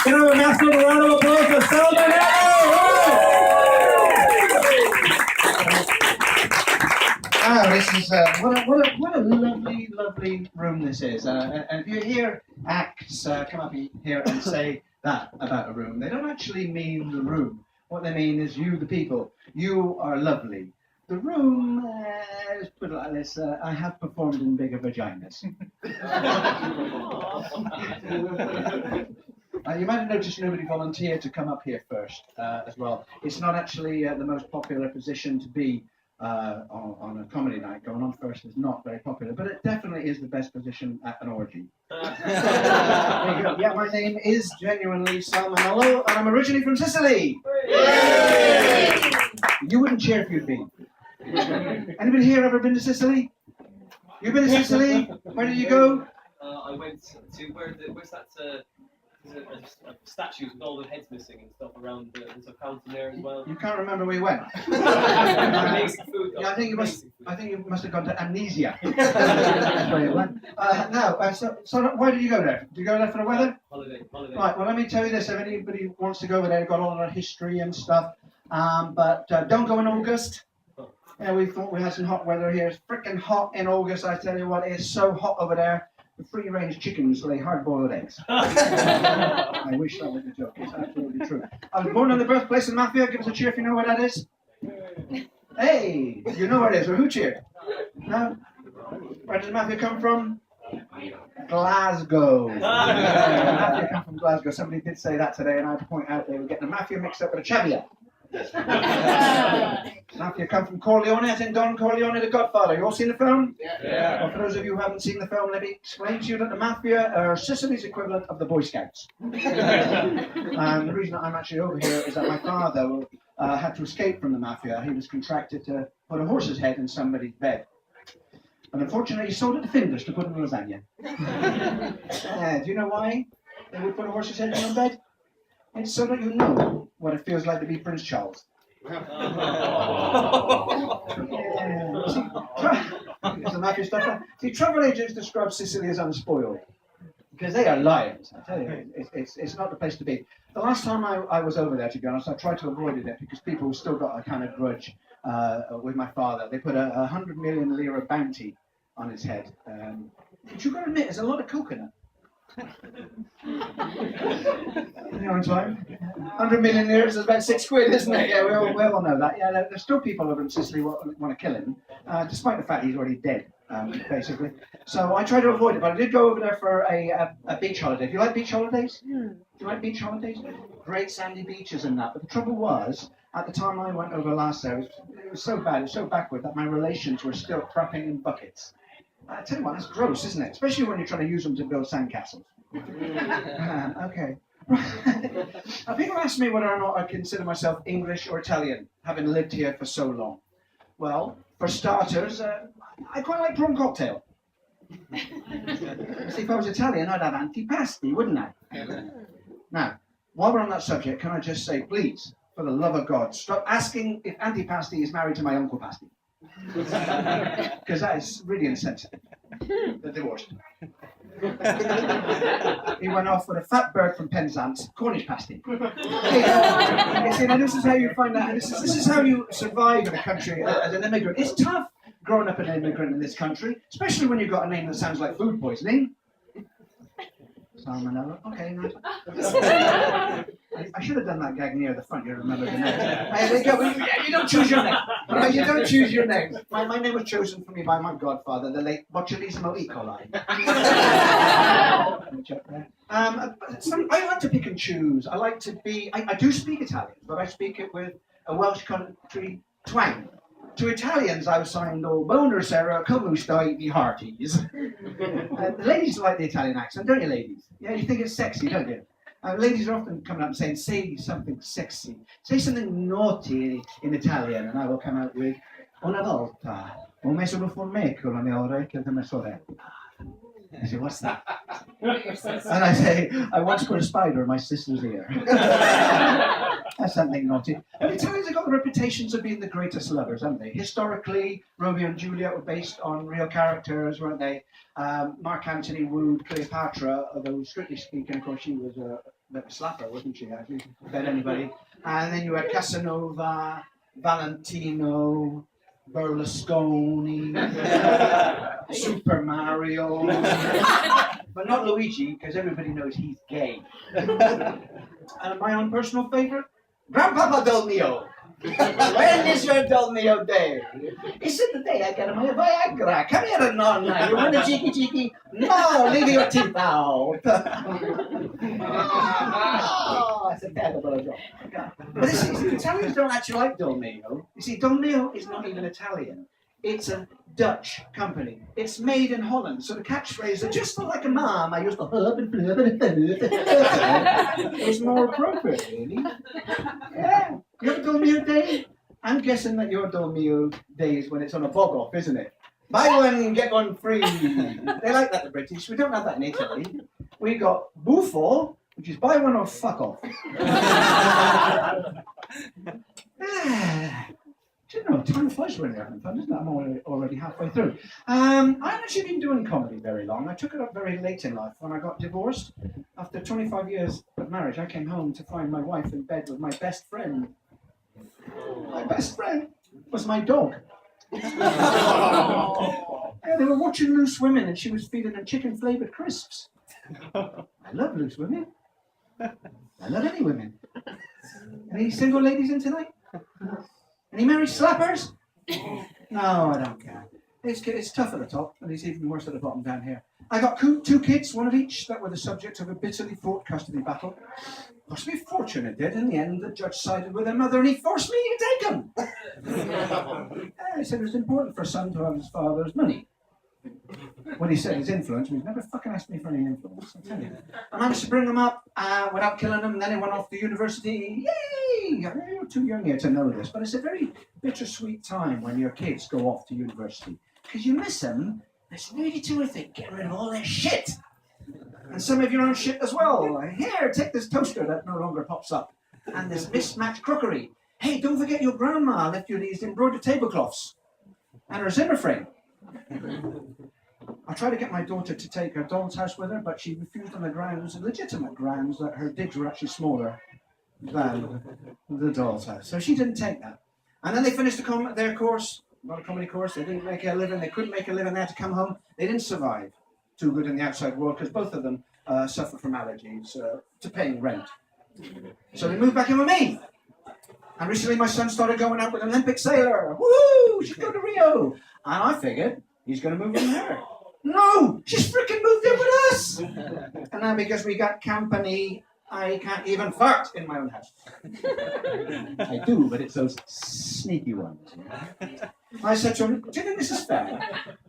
Can I have a massive round of applause for Selma now? This is what a lovely room this is. And if you hear acts come up here and say that about a room, they don't actually mean the room. What they mean is you, the people. You are lovely. The room, let's put it like this, I have performed in bigger vaginas. You might have noticed nobody volunteered to come up here first as well. It's not actually the most popular position to be on a comedy night. Going on first is not very popular, but it definitely is the best position at an orgy. Yeah, my name is genuinely Salman Hello, and I'm originally from Sicily. Yay! You wouldn't cheer if you'd been. Anybody here ever been to Sicily? You've been to Sicily? Where did you go? I went to where's that? Statues with all the heads missing and stuff around there's a fountain there as well. You can't remember where you went. Amazing food. Yeah, I think you must have gone to Amnesia. That's where you went. So why did you go there? Did you go there for the weather? Holiday. Right. Well, let me tell you this: if anybody wants to go over there, got all their history and stuff. But don't go in August. Yeah, we thought we had some hot weather here. It's freaking hot in August. I tell you what, it's so hot over there. The free-range chickens lay hard-boiled eggs. I wish that was a joke. It's absolutely true. I was born in the birthplace of Mafia. Give us a cheer if you know where that is. Hey, you know where it is. Well, who cheered? No? Where does Mafia come from? Glasgow. Mafia come from Glasgow. Somebody did say that today, and I had to point out they were getting the Mafia mixed up with a Cheviot. Mafia come from Corleone, as in Don Corleone, the Godfather. You all seen the film? Yeah. Well, for those of you who haven't seen the film, let me explain to you that the Mafia are Sicily's equivalent of the Boy Scouts. And the reason I'm actually over here is that my father had to escape from the Mafia. He was contracted to put a horse's head in somebody's bed. And unfortunately, he sold it to Findus to put in lasagna. Do you know why they would put a horse's head in a bed? It's so that you know what it feels like to be Prince Charles. It's the Mafia stuff. See, travel agents describe Sicily as unspoiled because they are lions. I tell you, it's not the place to be. The last time I was over there, to be honest, I tried to avoid it because people still got a kind of grudge with my father. They put a 100 million lira bounty on his head. But you've got to admit, there's a lot of coconut. You know what I'm 100 million liras is about 6 quid, isn't it? Yeah, we all know that. Yeah, there's still people over in Sicily who want to kill him, despite the fact he's already dead, basically. So I try to avoid it, but I did go over there for a beach holiday. Do you like beach holidays? Do you like beach holidays? Great sandy beaches and that. But the trouble was, at the time I went over last year, it was so bad, it was so backward that my relations were still crapping in buckets. I tell you what, that's gross, isn't it? Especially when you're trying to use them to build sandcastles. Okay. People ask me whether or not I consider myself English or Italian, having lived here for so long. Well, for starters, I quite like prawn cocktail. See, if I was Italian, I'd have antipasti, wouldn't I? Now, while we're on that subject, can I just say, please, for the love of God, stop asking if antipasti is married to my Uncle Pasti. Because that is really insensitive. They're divorced. He went off with a fat bird from Penzance, Cornish pasty. You see, now this is how you find out. This is how you survive in a country as an immigrant. It's tough growing up an immigrant in this country, especially when you've got a name that sounds like food poisoning. Salmonella. Okay, nice. I should have done that gag near the front. You remember the name? There you go. You don't choose your name. You don't choose your name. My name was chosen for me by my godfather, the late Botulismo E. coli. I like to pick and choose. I like to be. I do speak Italian, but I speak it with a Welsh country twang. To Italians, I was saying, "Oh, buonasera, come stai, the hearties." The ladies like the Italian accent, don't you, ladies? Yeah, you think it's sexy, don't you? Ladies are often coming up and saying, "Say something sexy, say something naughty in Italian," and I will come out with, "Una volta ho messo un formico la mia orecchia di mia sorella." I say, "What's that?" And I say, "I once put a spider in my sister's ear." That's something naughty. And Italians have got the reputations of being the greatest lovers, haven't they? Historically, Romeo and Juliet were based on real characters, weren't they? Mark Antony wooed Cleopatra, although strictly speaking, of course, she was bit of a slapper, wasn't she, actually? Bet anybody. And then you had Casanova, Valentino, Berlusconi, Super Mario, but not Luigi, because everybody knows he's gay. And my own personal favourite, Grandpapa Del Mio. When is your Del Mio day? He said the day I get my Viagra. Come here, Nonna. You want a cheeky cheeky? No, leave your teeth out. Oh, that's a terrible joke. But this is, Italians don't actually like Del Mio. You see, Del Mio is not even Italian. It's a Dutch company. It's made in Holland. So the catchphrase, just like a mom, I used to hub and flub and it's more appropriate, really. Yeah. You have a Del Mio day? I'm guessing that your Del Mio day is when it's on a bog off, isn't it? Buy one, get one free. They like that, the British. We don't have that in Italy. We got Buffo, which is buy one or fuck off. Do you know, time flies when you're having fun, isn't it? I'm already halfway through. I haven't actually been doing comedy very long. I took it up very late in life when I got divorced. After 25 years of marriage, I came home to find my wife in bed with my best friend. My best friend was my dog. Yeah, they were watching Loose Women and she was feeding them chicken-flavoured crisps. I love Loose Women. I love any women. Any single ladies in tonight? Any married slappers? No, I don't care. It's tough at the top, and it's even worse at the bottom down here. I got two kids, one of each, that were the subject of a bitterly fought custody battle. Cost me a fortune, it did. In the end, the judge sided with their mother, and he forced me to take them. He said it was important for a son to have his father's money. When he said his influence, he's never fucking asked me for any influence, I tell you. I managed to bring them up without killing them, and then he went off to university. Yay! You're too young here to know this, but it's a very bittersweet time when your kids go off to university. Because you miss them, it's really terrific getting rid of all their shit. And some of your own shit as well. Here, take this toaster that no longer pops up. And this mismatched crockery. Hey, don't forget your grandma left you these embroidered tablecloths. And her Zimmer frame. I tried to get my daughter to take her doll's house with her, but she refused on the grounds, legitimate grounds, that her digs were actually smaller than the doll's house. So she didn't take that. And then they finished their course, not a comedy course. They didn't make a living. They couldn't make a living. They had to come home. They didn't survive too good in the outside world because both of them suffer from allergies to paying rent. So they moved back in with me. And recently my son started going out with an Olympic sailor. Woo! She's going to Rio. And I figured he's going to move in with her. No! She's freaking moved in with us! And now because we got company, I can't even fart in my own house. I do, but it's those sneaky ones. I said to him, do you think this is fair?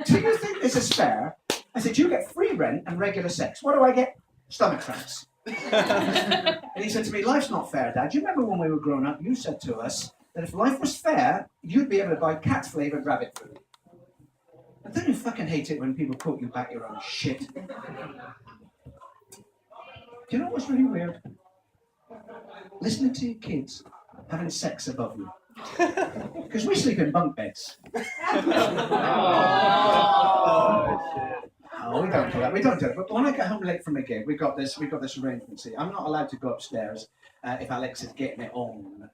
Do you think this is fair? I said, you get free rent and regular sex. What do I get? Stomach cramps. And he said to me, life's not fair, Dad. Do you remember when we were growing up, you said to us that if life was fair, you'd be able to buy cat-flavoured rabbit food. And don't you fucking hate it when people quote you back your own shit? Do you know what's really weird? Listening to your kids having sex above you. Because we sleep in bunk beds. Oh, we don't do that. We don't do it. But when I get home late from a gig, we got this arrangement. See, I'm not allowed to go upstairs if Alex is getting it on.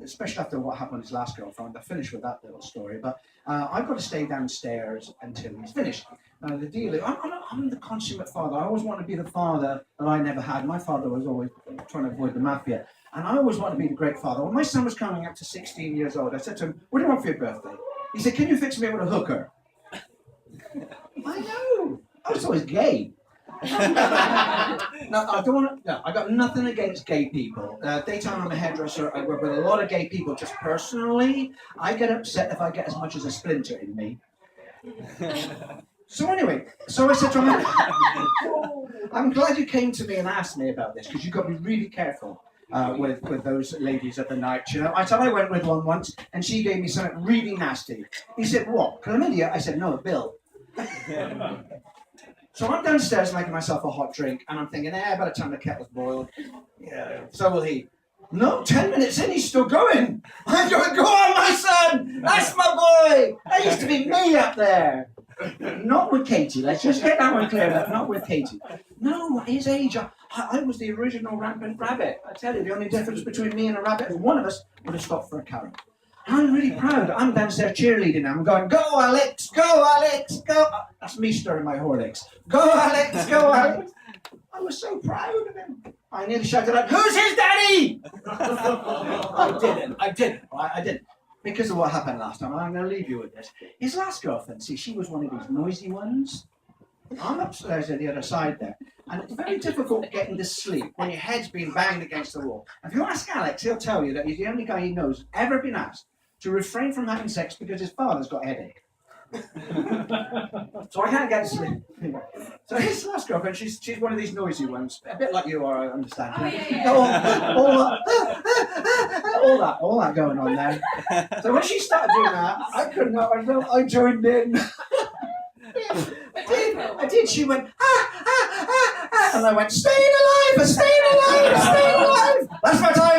Especially after what happened with his last girlfriend. I finished with that little story, but I've got to stay downstairs until he's finished. The deal is, I'm the consummate father. I always want to be the father that I never had. My father was always trying to avoid the mafia, and I always want to be the great father. When my son was coming up to 16 years old, I said to him, what do you want for your birthday? He said, can you fix me up with a hooker? I know. I was always gay. No, I don't want to. No, I got nothing against gay people. Daytime, I'm a hairdresser. I work with a lot of gay people. Just personally, I get upset if I get as much as a splinter in me. So anyway, so I said to him, I'm glad you came to me and asked me about this because you've got to be really careful with those ladies at the night. You know, I said I went with one once and she gave me something really nasty. He said, what? Chlamydia? I said, no, Bill. So I'm downstairs making myself a hot drink, and I'm thinking, by the time the kettle's boiled, yeah, so will he. No, 10 minutes in, he's still going. I'm going, go on, my son. That's my boy. That used to be me up there. Not with Katie. Let's just get that one cleared up. Not with Katie. No, at his age, I was the original rampant rabbit. I tell you, the only difference between me and a rabbit is one of us would have stopped for a carrot. I'm really proud. I'm downstairs cheerleading. I'm going, go, Alex, go, Alex, go. That's me stirring my Horlicks. Go, Alex, go, Alex. I was so proud of him. I nearly shouted out, who's his daddy? I didn't. Right? I didn't. Because of what happened last time, I'm going to leave you with this. His last girlfriend, see, she was one of these noisy ones. I'm upstairs at the other side there. And it's very difficult getting to sleep when your head's being banged against the wall. If you ask Alex, he'll tell you that he's the only guy he knows ever been asked to refrain from having sex because his father's got a headache. So I can't get to sleep. So his last girlfriend, she's one of these noisy ones, a bit like you are, I understand. Oh, yeah. All that going on there. So when she started doing that, I couldn't help. I joined in. I did. She went, and I went, staying alive, staying alive, staying alive. That's my time.